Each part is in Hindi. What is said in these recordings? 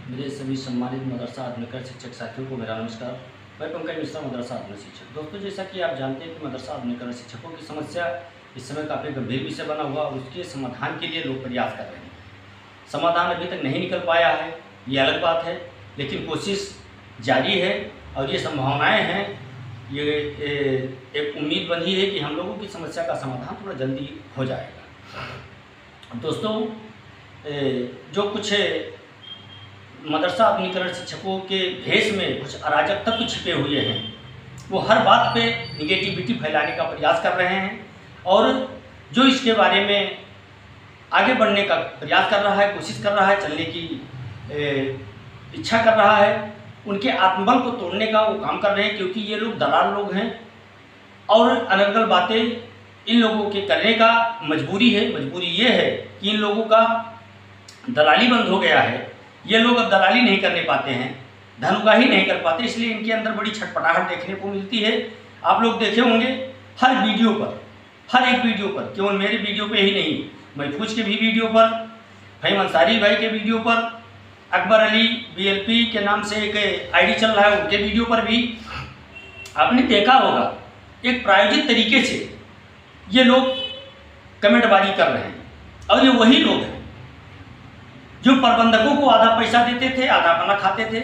मेरे सभी सम्मानित मदरसा आधुनिक शिक्षक साथियों को मेरा नमस्कार। मैं पंकज मिश्रा, मदरसा आधुनिक शिक्षक। दोस्तों, जैसा कि आप जानते हैं कि मदरसा आधुनिक शिक्षकों की समस्या इस समय काफ़ी गंभीर विषय बना हुआ और उसके समाधान के लिए लोग प्रयास कर रहे हैं। समाधान अभी तक नहीं निकल पाया है, ये अलग बात है, लेकिन कोशिश जारी है और ये संभावनाएँ हैं, ये एक उम्मीद बनी है कि हम लोगों की समस्या का समाधान थोड़ा जल्दी हो जाएगा। दोस्तों, जो कुछ मदरसा आधुनिकीकरण शिक्षकों के भेष में कुछ अराजक तत्व छिपे हुए हैं, वो हर बात पे निगेटिविटी फैलाने का प्रयास कर रहे हैं और जो इसके बारे में आगे बढ़ने का प्रयास कर रहा है, कोशिश कर रहा है, चलने की इच्छा कर रहा है, उनके आत्मबल को तोड़ने का वो काम कर रहे हैं, क्योंकि ये लोग दलाल लोग हैं और अनर्गल बातें इन लोगों के करने का मजबूरी है। मजबूरी ये है कि इन लोगों का दलाली बंद हो गया है, ये लोग अब दलाली नहीं करने पाते हैं, धनुकाही नहीं कर पाते, इसलिए इनके अंदर बड़ी छटपटाहट देखने को मिलती है। आप लोग देखे होंगे हर वीडियो पर, हर एक वीडियो पर, केवल मेरे वीडियो पे ही नहीं, महफूज के भी वीडियो पर, फहीम अंसारी भाई के वीडियो पर, अकबर अली BLP के नाम से एक आईडी चल रहा है, उनके वीडियो पर भी आपने देखा होगा एक प्रायोजित तरीके से ये लोग कमेंटबाजी कर रहे हैं। और ये वही लोग हैं जो प्रबंधकों को आधा पैसा देते थे, आधा अपना खाते थे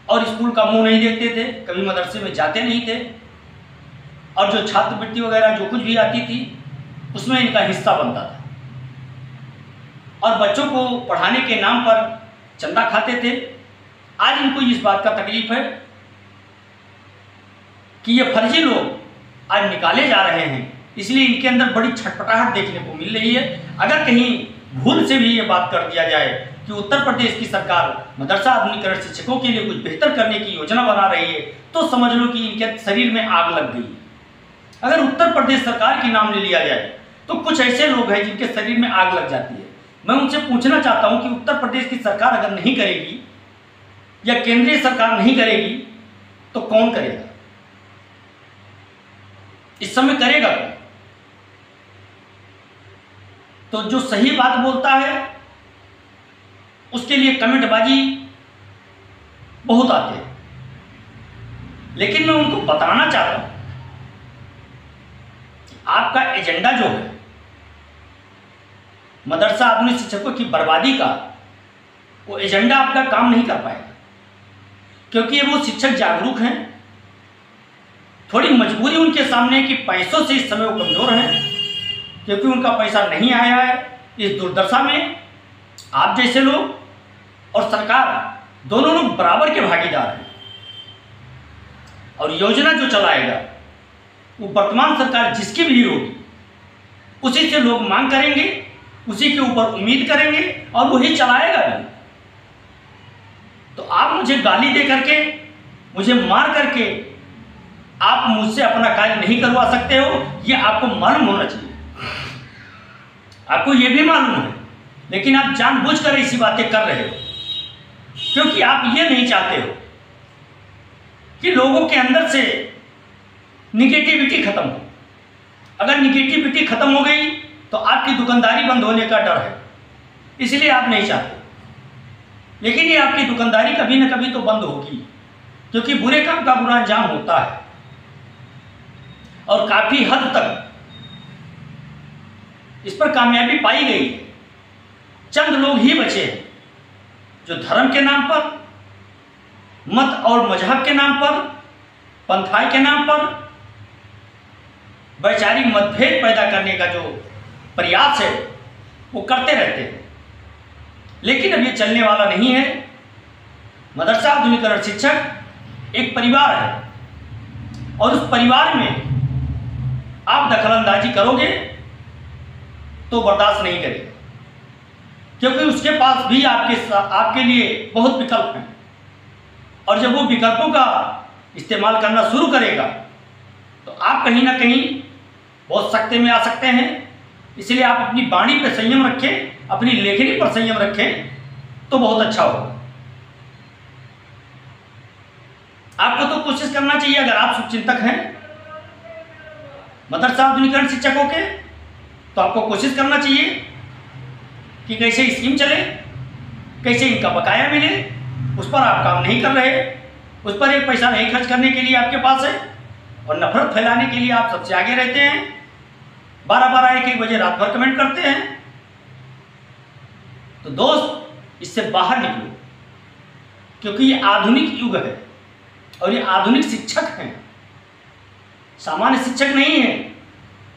और स्कूल का मुंह नहीं देखते थे, कभी मदरसे में जाते नहीं थे और जो छात्रवृत्ति वगैरह जो कुछ भी आती थी उसमें इनका हिस्सा बनता था और बच्चों को पढ़ाने के नाम पर चंदा खाते थे। आज इनको इस बात का तकलीफ है कि ये फर्जी लोग आज निकाले जा रहे हैं, इसलिए इनके अंदर बड़ी छटपटाहट देखने को मिल रही है। अगर कहीं भूल से भी ये बात कर दिया जाए कि उत्तर प्रदेश की सरकार मदरसा आधुनिकीकरण शिक्षकों के लिए कुछ बेहतर करने की योजना बना रही है, तो समझ लो कि इनके शरीर में आग लग गई। अगर उत्तर प्रदेश सरकार की नाम ले लिया जाए तो कुछ ऐसे लोग हैं जिनके शरीर में आग लग जाती है। मैं उनसे पूछना चाहता हूं कि उत्तर प्रदेश की सरकार अगर नहीं करेगी या केंद्रीय सरकार नहीं करेगी तो कौन करेगा? इस समय करेगा कौन? तो जो सही बात बोलता है उसके लिए कमेंटबाजी बहुत आते हैं, लेकिन मैं उनको बताना चाहता हूं आपका एजेंडा जो है मदरसा आधुनिक शिक्षकों की बर्बादी का, वो एजेंडा आपका काम नहीं कर पाएगा, क्योंकि वो शिक्षक जागरूक हैं। थोड़ी मजबूरी उनके सामने कि पैसों से इस समय वो कमजोर हैं, क्योंकि उनका पैसा नहीं आया है। इस दुर्दशा में आप जैसे लोग और सरकार दोनों लोग बराबर के भागीदार हैं और योजना जो चलाएगा वो वर्तमान सरकार जिसकी भी होगी उसी से लोग मांग करेंगे, उसी के ऊपर उम्मीद करेंगे और वही चलाएगा भी। तो आप मुझे गाली दे करके, मुझे मार करके आप मुझसे अपना कार्य नहीं करवा सकते हो, ये आपको मालूम होना चाहिए। आपको ये भी मालूम है, लेकिन आप जानबूझकर ऐसी बातें कर रहे हो, क्योंकि आप ये नहीं चाहते हो कि लोगों के अंदर से निगेटिविटी खत्म हो। अगर निगेटिविटी खत्म हो गई तो आपकी दुकानदारी बंद होने का डर है, इसलिए आप नहीं चाहते। लेकिन ये आपकी दुकानदारी कभी ना कभी तो बंद होगी, क्योंकि बुरे काम का बुरा अंजाम होता है और काफी हद तक इस पर कामयाबी पाई गई है। चंद लोग ही बचे हैं जो धर्म के नाम पर, मत और मजहब के नाम पर, पंथाई के नाम पर वैचारिक मतभेद पैदा करने का जो प्रयास है वो करते रहते हैं। लेकिन अब ये चलने वाला नहीं है। मदरसा आधुनिकीकरण शिक्षक एक परिवार है और उस परिवार में आप दखलंदाजी करोगे तो बर्दाश्त नहीं करेगा, क्योंकि उसके पास भी आपके लिए बहुत विकल्प हैं और जब वो विकल्पों का इस्तेमाल करना शुरू करेगा तो आप कहीं ना कहीं बहुत सख्ते में आ सकते हैं। इसलिए आप अपनी वाणी पर संयम रखें, अपनी लेखनी पर संयम रखें तो बहुत अच्छा होगा। आपको तो कोशिश करना चाहिए, अगर आप शुभचिंतक हैं मदरसा आधुनिकीकरण शिक्षकों के, तो आपको कोशिश करना चाहिए कि कैसे स्कीम चले कैसे इनका बकाया मिले, उस पर आप काम नहीं कर रहे, उस पर एक पैसा नहीं खर्च करने के लिए आपके पास है, और नफरत फैलाने के लिए आप सबसे आगे रहते हैं। 12-12 1-1 बजे रात भर कमेंट करते हैं। तो दोस्त, इससे बाहर निकलो, क्योंकि ये आधुनिक युग है और ये आधुनिक शिक्षक हैं, सामान्य शिक्षक नहीं है,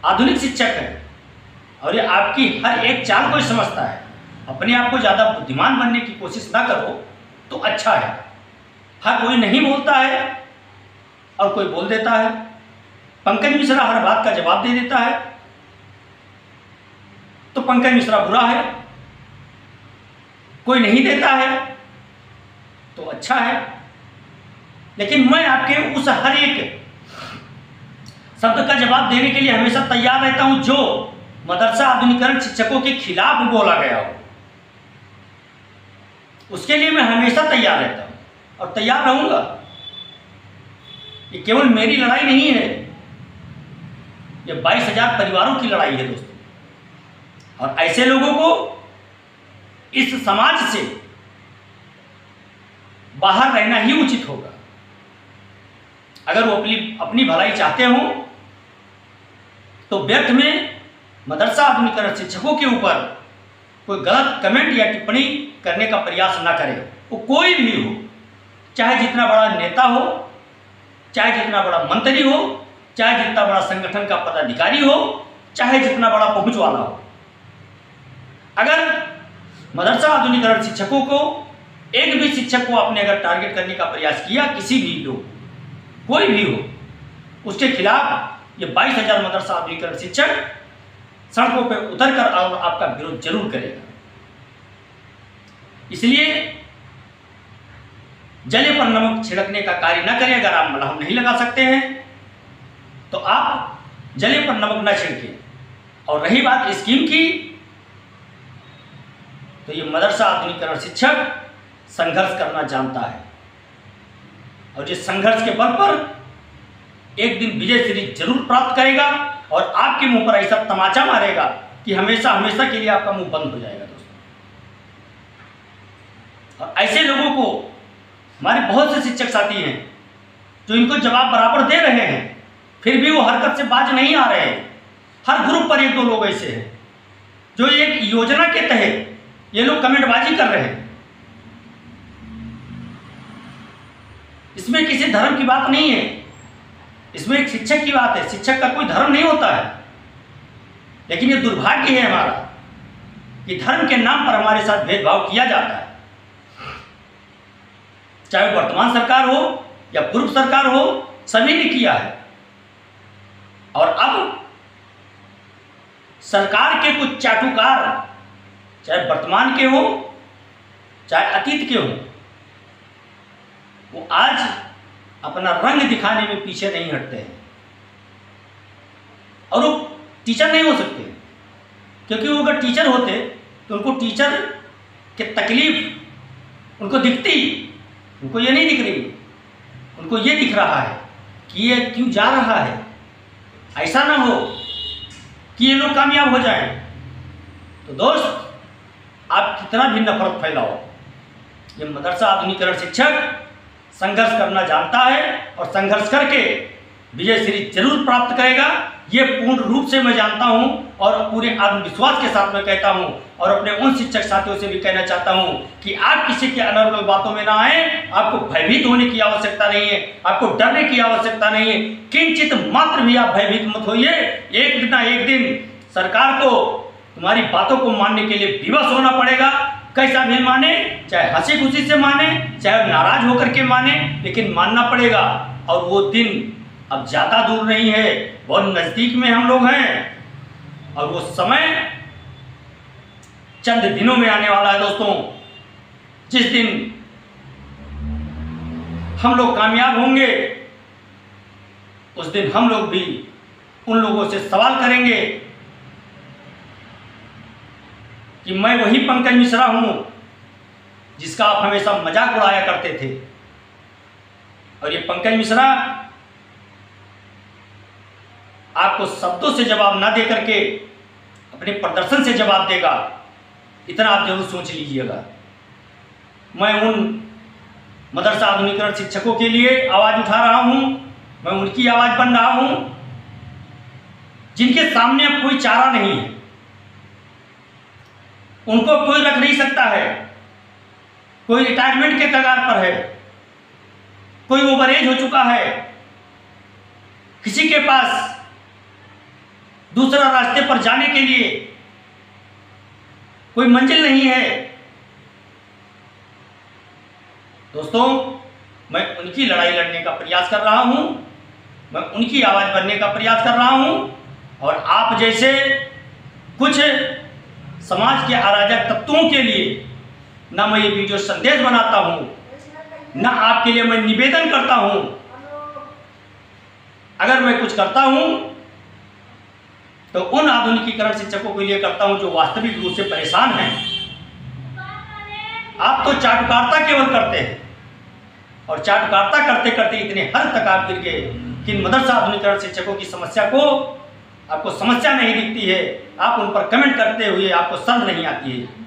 आधुनिक शिक्षक है। और ये आपकी हर एक चाल को समझता है। अपने आप को ज़्यादा बुद्धिमान बनने की कोशिश ना करो तो अच्छा है। हर कोई नहीं बोलता है और कोई बोल देता है। पंकज मिश्रा हर बात का जवाब दे देता है तो पंकज मिश्रा बुरा है, कोई नहीं देता है तो अच्छा है। लेकिन मैं आपके उस हर एक शब्द का जवाब देने के लिए हमेशा तैयार रहता हूं जो मदरसा आधुनिकीकरण शिक्षकों के खिलाफ बोला गया हो। उसके लिए मैं हमेशा तैयार रहता हूं और तैयार रहूंगा। ये केवल मेरी लड़ाई नहीं है, ये 22,000 परिवारों की लड़ाई है दोस्तों। और ऐसे लोगों को इस समाज से बाहर रहना ही उचित होगा। अगर वो अपनी भलाई चाहते हो तो व्यर्थ में मदरसा आधुनिकीकरण शिक्षकों के ऊपर कोई गलत कमेंट या टिप्पणी करने का प्रयास ना करें। वो कोई भी हो, चाहे जितना बड़ा नेता हो, चाहे जितना बड़ा मंत्री हो, चाहे जितना बड़ा संगठन का पदाधिकारी हो, चाहे जितना बड़ा पहुंच वाला हो। अगर मदरसा आधुनिकीकरण शिक्षकों को, एक भी शिक्षक को आपने अगर टारगेट करने का प्रयास किया, किसी भी लोग, कोई भी हो, उसके खिलाफ ये 22,000 मदरसा आधुनिकीकरण शिक्षक सड़कों पर उतरकर और आपका विरोध जरूर करेगा। इसलिए जले पर नमक छिड़कने का कार्य न करें। अगर आप मलहम नहीं लगा सकते हैं तो आप जले पर नमक न छिड़कें। और रही बात स्कीम की, तो ये मदरसा आधुनिकीकरण शिक्षक संघर्ष करना जानता है और जिस संघर्ष के बल पर एक दिन विजय श्री जरूर प्राप्त करेगा और आपके मुंह पर ऐसा तमाचा मारेगा कि हमेशा हमेशा के लिए आपका मुंह बंद हो जाएगा दोस्तों। और ऐसे लोगों को हमारे बहुत से शिक्षक साथी हैं जो इनको जवाब बराबर दे रहे हैं, फिर भी वो हरकत से बाज नहीं आ रहे हैं। हर ग्रुप पर 1-2 लोग ऐसे हैं जो एक योजना के तहत ये लोग कमेंटबाजी कर रहे हैं। इसमें किसी धर्म की बात नहीं है, इसमें एक शिक्षक की बात है। शिक्षक का कोई धर्म नहीं होता है, लेकिन ये दुर्भाग्य है हमारा कि धर्म के नाम पर हमारे साथ भेदभाव किया जाता है। चाहे वर्तमान सरकार हो या पूर्व सरकार हो, सभी ने किया है। और अब सरकार के कुछ चाटुकार, चाहे वर्तमान के हो चाहे अतीत के हो, वो आज अपना रंग दिखाने में पीछे नहीं हटते हैं। और वो टीचर नहीं हो सकते, क्योंकि वो अगर टीचर होते तो उनको टीचर की तकलीफ उनको दिखती। उनको ये नहीं दिख रही, उनको ये दिख रहा है कि ये क्यों जा रहा है। ऐसा ना हो कि ये लोग कामयाब हो जाएं। तो दोस्त, आप कितना भी नफरत फैलाओ, ये मदरसा आधुनिकीकरण शिक्षक संघर्ष करना जानता है और संघर्ष करके विजय श्री जरूर प्राप्त करेगा। ये पूर्ण रूप से मैं जानता हूं और पूरे आत्मविश्वास के साथ मैं कहता हूं। और अपने उन शिक्षक साथियों से भी कहना चाहता हूं कि आप किसी के अनर्गल बातों में ना आए। आपको भयभीत होने की आवश्यकता नहीं है, आपको डरने की आवश्यकता नहीं है। किंचित मात्र भी आप भयभीत मत होइए। एक ना एक दिन सरकार को तुम्हारी बातों को मानने के लिए विवश होना पड़ेगा। कैसा भी माने, चाहे हंसी खुशी से माने, चाहे नाराज होकर के माने, लेकिन मानना पड़ेगा। और वो दिन अब ज़्यादा दूर नहीं है, बहुत नज़दीक में हम लोग हैं। और वो समय चंद दिनों में आने वाला है दोस्तों, जिस दिन हम लोग कामयाब होंगे, उस दिन हम लोग भी उन लोगों से सवाल करेंगे कि मैं वही पंकज मिश्रा हूं जिसका आप हमेशा मजाक उड़ाया करते थे। और ये पंकज मिश्रा आपको शब्दों से जवाब ना दे करके अपने प्रदर्शन से जवाब देगा, इतना आप जरूर सोच लीजिएगा। मैं उन मदरसा आधुनिकीकरण शिक्षकों के लिए आवाज़ उठा रहा हूँ, मैं उनकी आवाज़ बन रहा हूँ जिनके सामने अब कोई चारा नहीं है, उनको कोई रख नहीं सकता है, कोई रिटायरमेंट के कगार पर है, कोई ओवर एज हो चुका है, किसी के पास दूसरा रास्ते पर जाने के लिए कोई मंजिल नहीं है। दोस्तों, मैं उनकी लड़ाई लड़ने का प्रयास कर रहा हूं, मैं उनकी आवाज़ बनने का प्रयास कर रहा हूं, और आप जैसे कुछ समाज के अराजक तत्वों के लिए ना मैं ये वीडियो संदेश बनाता हूं, ना आपके लिए मैं निवेदन करता हूं। अगर मैं कुछ करता हूं तो उन आधुनिकीकरण शिक्षकों के लिए करता हूं जो वास्तविक रूप से परेशान हैं। आप तो चाटुकारिता केवल करते हैं, और चाटुकारिता करते करते इतने हद तक आप गिर गए कि मदरसा आधुनिकीकरण शिक्षकों की समस्या को आपको समस्या नहीं दिखती है, आप उन पर कमेंट करते हुए आपको शर्म नहीं आती है।